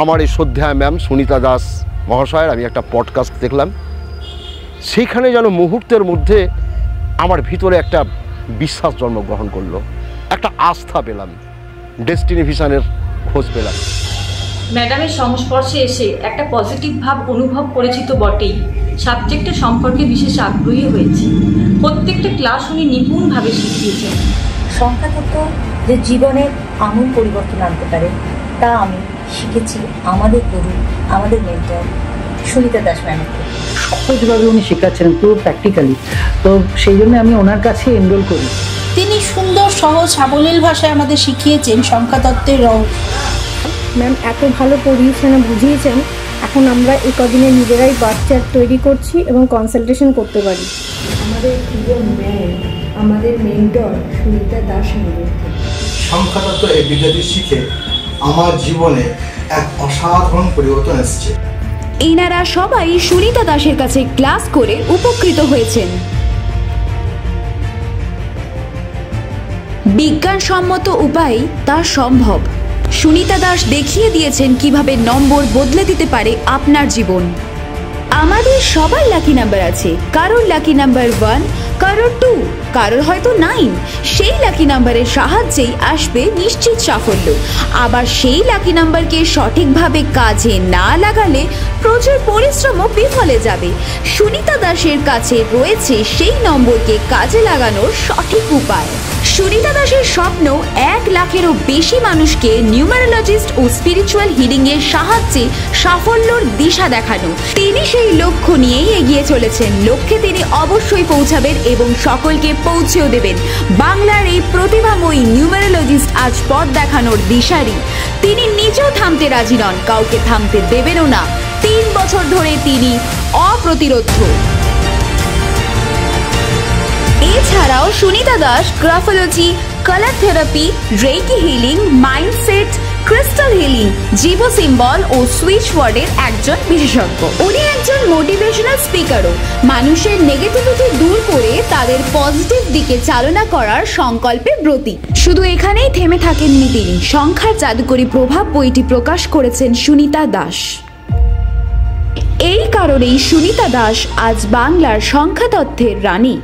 আমার এই শ্রদ্ধেয় ম্যাম সুনিতা দাস মহাশয়ের আমি একটা পডকাস্ট দেখলাম। সেইখানে যেন মুহূর্তের মধ্যে আমার ভিতরে একটা বিশ্বাস জন্মগ্রহণ করলো, একটা আস্থা পেলাম, ডেস্টিনি ভিশনের খোঁজ পেলাম। ম্যাডামের সংস্পর্শে এসে একটা পজিটিভ ভাব অনুভব করেছি তো বটেই, সাবজেক্টের সম্পর্কে বিশেষ আগ্রহী হয়েছি। প্রত্যেকটা ক্লাস উনি নিপুণভাবে শিখিয়েছেন। সংখ্যাতত্ত্ব যে জীবনের আমূল পরিবর্তন আনতে পারে তা আমি শিখেছি আমাদের গুরু, আমাদের মেন্টর সুনিতা দাস ম্যামের থেকে। সহজভাবে উনি শেখাচ্ছেন, পুরো প্র্যাকটিক্যালি, তো সেই জন্য আমি ওনার কাছে এনরোল করি। তিনি সুন্দর সহজ সাবলীল ভাষায় আমাদের শিখিয়েছেন সংখ্যাতত্ত্বের রহস্য। ম্যাম এত ভালো পড়িয়েছেন, বুঝিয়েছেন, এখন আমরা এই কদিনে নিজেরাই বার চার্ট তৈরি করছি এবং কনসালটেশন করতে পারি। আমাদের প্রিয় ম্যাম, আমাদের মেন্টর সুনিতা দাস ম্যামের থেকে সংখ্যাতত্ত্ব এই বিদ্যাটি শিখে আমার জীবনে এক অসাধারণ পরিবর্তন এসেছে। এনারা সবাই সুনিতা দাসের কাছে ক্লাস করে উপকৃত হয়েছেন। বিজ্ঞানসম্মত উপায়ে তা সম্ভব। সুনিতা দাস দেখিয়ে দিয়েছেন কিভাবে নম্বর বদলে দিতে পারে আপনার জীবন। আমাদের সবার লাকি নাম্বার আছে, কারোর লাকি নাম্বার 1, কারোর 2, কারোর হয়তো 9। সেই লাকি নাম্বারের সাহায্যেই আসবে নিশ্চিত সাফল্য। আবার সেই লাকি নাম্বারকে সঠিকভাবে কাজে না লাগালে প্রচুর পরিশ্রমও বিফলে যাবে। সুনিতা দাসের কাছে রয়েছে সেই নম্বরকে কাজে লাগানোর সঠিক উপায়। সুনিতা দাসের স্বপ্ন 1 লাখেরও বেশি মানুষকে নিউমারোলজিস্ট ও স্পিরিচুয়াল হিলিং এর সাহায্যে সাফল্যর দিশা দেখানো। তিনি সেই লক্ষ্য নিয়েই এগিয়ে চলেছেন। লক্ষ্যে তিনি অবশ্যই পৌঁছাবেন এবং সকলকে পৌঁছেও দেবেন। বাংলার এই প্রতিভাময়ী নিউমারোলজিস্ট আজ পথ দেখানোর দিশারি। তিনি নিজেও থামতে রাজি নন, কাউকে থামতে দেবেনও না। 3 বছর ধরে তিনি অপ্রতিরোধ। এছাড়াও Sunita Das graphology, colour therapy, reiki healing, mindset, crystal healing, Zibu symbol ও সুইচ ওয়ার্ডের একজন বিশেষজ্ঞ। উনি একজন মোটিভেশনাল স্পিকারও। মানুষের নেগেটিভিটি দূর করে তাদের পজিটিভ দিকে চালনা করার সংকল্পে ব্রতী। শুধু এখানেই থেমে থাকেননি তিনি। সংখ্যার জাদুকরী প্রভাব বইটি প্রকাশ করেছেন সুনিতা দাস। এই কারণেই সুনিতা দাস আজ বাংলার সংখ্যাতত্ত্বের রানী।